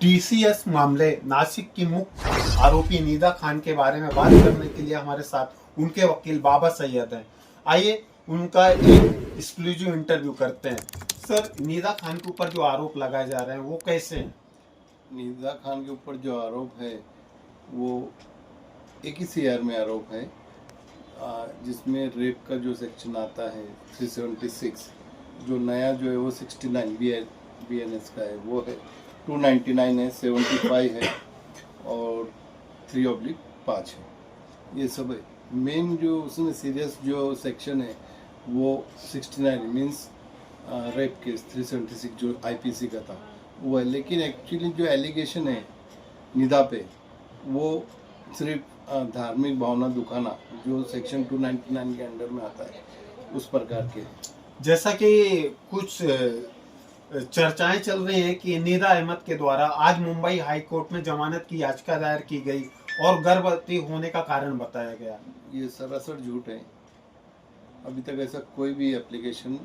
TCS मामले नासिक की मुख्य आरोपी निदा खान के बारे में बात करने के लिए हमारे साथ उनके वकील बाबा सैयद हैं। आइए उनका एक एक्सक्लूसिव इंटरव्यू करते हैं। सर, निदा खान के ऊपर जो आरोप लगाए जा रहे हैं वो कैसे हैं? निदा खान के ऊपर जो आरोप है वो एक ही सीआर में आरोप है, जिसमें रेप का जो सेक्शन आता है 376, जो नया जो है वो 69 बीएनएस का है, वो है 299 है, 75 है और 3/5 है। ये सब है। मेन जो उसमें सीरियस जो सेक्शन है वो 69 मीन्स रेप केस 376 जो आईपीसी का था वो है। लेकिन एक्चुअली जो एलिगेशन है निदा पे वो सिर्फ धार्मिक भावना दुखाना जो सेक्शन 299 के अंडर में आता है उस प्रकार के। जैसा कि कुछ चर्चाएं चल रही हैं कि निदा अहमद के द्वारा आज मुंबई हाई कोर्ट में जमानत की याचिका दायर की गई और गर्भवती होने का कारण बताया गया। ये सरासर झूठ है। अभी तक ऐसा कोई भी एप्लीकेशन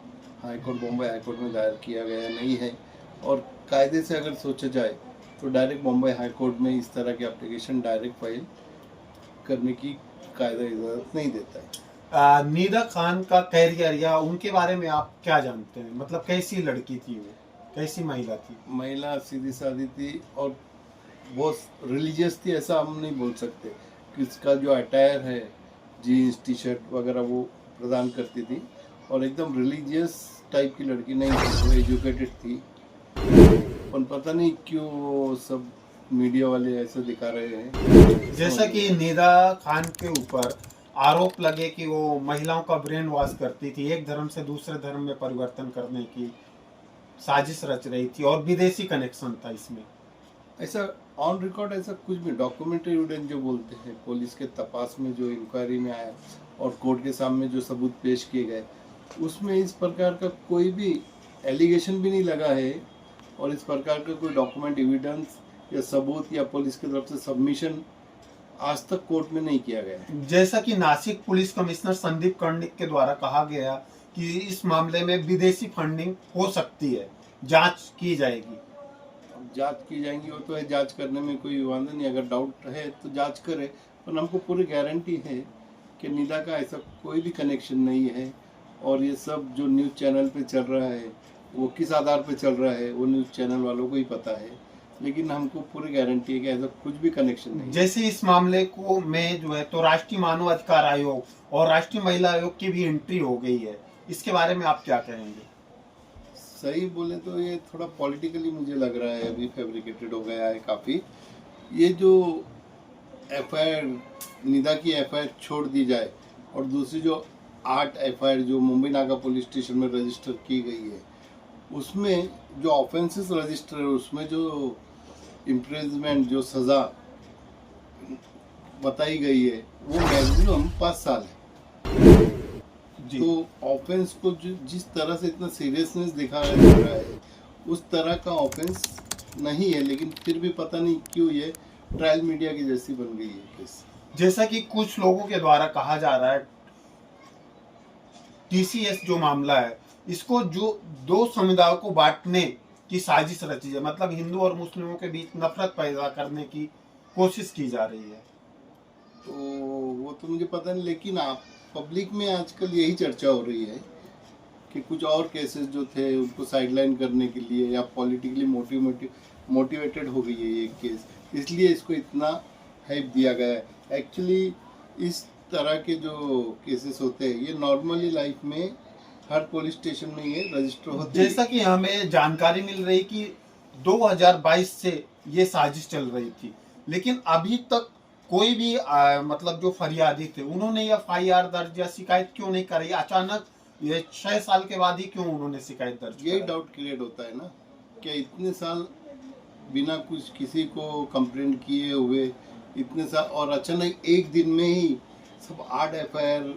हाईकोर्ट, बॉम्बे हाईकोर्ट में दायर किया गया नहीं है। और कायदे से अगर सोचा जाए तो डायरेक्ट बॉम्बे हाईकोर्ट में इस तरह की एप्लीकेशन डायरेक्ट फाइल करने की कायदा इजाज़त नहीं देता है। निदा खान का कैरियर या उनके बारे में आप क्या जानते हैं? मतलब कैसी लड़की थी वो, कैसी महिला थी? महिला सीधी सादी थी और बहुत रिलीजियस थी, ऐसा हम नहीं बोल सकते। किसका जो अटायर है, जीन्स टी शर्ट वगैरह वो प्रदान करती थी और एकदम रिलीजियस टाइप की लड़की नहीं थी, वो एजुकेटेड थी। पर पता नहीं क्यों सब मीडिया वाले ऐसे दिखा रहे हैं। जैसा कि निदा खान के ऊपर आरोप लगे कि वो महिलाओं का ब्रेन वॉश करती थी, एक धर्म से दूसरे धर्म में परिवर्तन करने की साजिश रच रही थी और विदेशी कनेक्शन था इसमें। ऐसा ऑन रिकॉर्ड ऐसा कुछ भी डॉक्यूमेंट्री एविडेंस जो बोलते हैं, पुलिस के तपास में जो इंक्वायरी में आया और कोर्ट के सामने जो सबूत पेश किए गए, उसमें इस प्रकार का कोई भी एलिगेशन भी नहीं लगा है और इस प्रकार का कोई डॉक्यूमेंट एविडेंस या सबूत या पुलिस की तरफ से सबमिशन आज तक कोर्ट में नहीं किया गया। जैसा कि नासिक पुलिस कमिश्नर संदीप कर्णिक के द्वारा कहा गया कि इस मामले में विदेशी फंडिंग हो सकती है, जांच की जाएगी। जांच की जाएंगी वो तो है, जांच करने में कोई विवाद नहीं। अगर डाउट है तो जांच करे, पर हमको पूरी गारंटी है कि निदा का ऐसा कोई भी कनेक्शन नहीं है। और ये सब जो न्यूज़ चैनल पे चल रहा है वो किस आधार पे चल रहा है वो न्यूज़ चैनल वालों को ही पता है, लेकिन हमको पूरी गारंटी है कि ऐसा कुछ भी कनेक्शन नहीं। जैसे इस मामले को में जो है तो राष्ट्रीय मानव अधिकार आयोग और राष्ट्रीय महिला आयोग की भी एंट्री हो गई है, इसके बारे में आप क्या कहेंगे? सही बोले तो ये थोड़ा पॉलिटिकली मुझे लग रहा है, अभी फैब्रिकेटेड हो गया है काफ़ी। ये जो एफआईआर निदा की एफआईआर छोड़ दी जाए और दूसरी जो 8 एफआईआर जो मुंबई नाका पुलिस स्टेशन में रजिस्टर की गई है, उसमें जो ऑफेंसेस रजिस्टर है उसमें जो इम्प्रिजमेंट जो सज़ा बताई गई है वो मैक्सिमम 5 साल है। तो ऑफेंस को जिस तरह से इतना सीरियसनेस दिखाया जा रहा है उस तरह का ऑफेंस नहीं है, लेकिन फिर भी पता नहीं क्यों ये ट्रायल मीडिया की जैसी बन गई है केस। जैसा कि कुछ लोगों के द्वारा कहा जा रहा है टीसीएस जो मामला है इसको जो दो समुदायों को बांटने की साजिश रची है, मतलब हिंदू और मुस्लिमों के बीच नफरत पैदा करने की कोशिश की जा रही है। तो वो तो मुझे पता नहीं, लेकिन आप पब्लिक में आजकल यही चर्चा हो रही है कि कुछ और केसेस जो थे उनको साइडलाइन करने के लिए या पॉलिटिकली मोटिवेटेड हो गई है ये केस, इसलिए इसको इतना हाइप दिया गया है। एक्चुअली इस तरह के जो केसेस होते हैं ये नॉर्मली लाइफ में हर पुलिस स्टेशन में ये रजिस्टर होते हैं। जैसा कि हमें जानकारी मिल रही कि 2022 से ये साजिश चल रही थी, लेकिन अभी तक कोई भी मतलब जो फरियादी थे उन्होंने एफआईआर दर्ज या शिकायत क्यों नहीं करी? अचानक ये 6 साल के बाद ही क्यों उन्होंने शिकायत दर्ज? यही डाउट क्रिएट होता है ना, क्या इतने साल बिना कुछ किसी को कंप्लेंट किए हुए इतने साल और अचानक एक दिन में ही सब 8 एफआईआर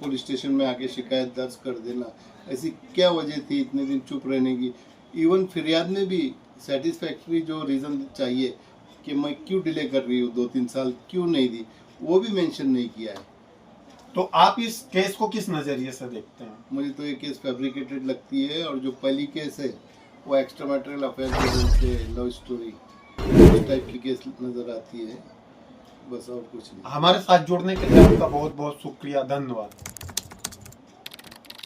पुलिस स्टेशन में आके शिकायत दर्ज कर देना, ऐसी क्या वजह थी इतने दिन चुप रहने की? इवन फिरियाद में भी सेटिस्फैक्ट्री जो रीज़न चाहिए कि मैं क्यों डिले कर रही हूँ 2-3 साल क्यों नहीं दी, वो भी मेंशन नहीं किया है। तो आप इस केस को किस नज़रिए से देखते हैं? मुझे तो ये केस फैब्रिकेटेड लगती है और जो पहली केस है वो एक्स्ट्रा मैरिटल अफेयर के लव स्टोरी इस टाइप की केस नजर आती है, बस और कुछ नहीं। हमारे साथ जुड़ने के लिए आपका बहुत बहुत शुक्रिया, धन्यवाद।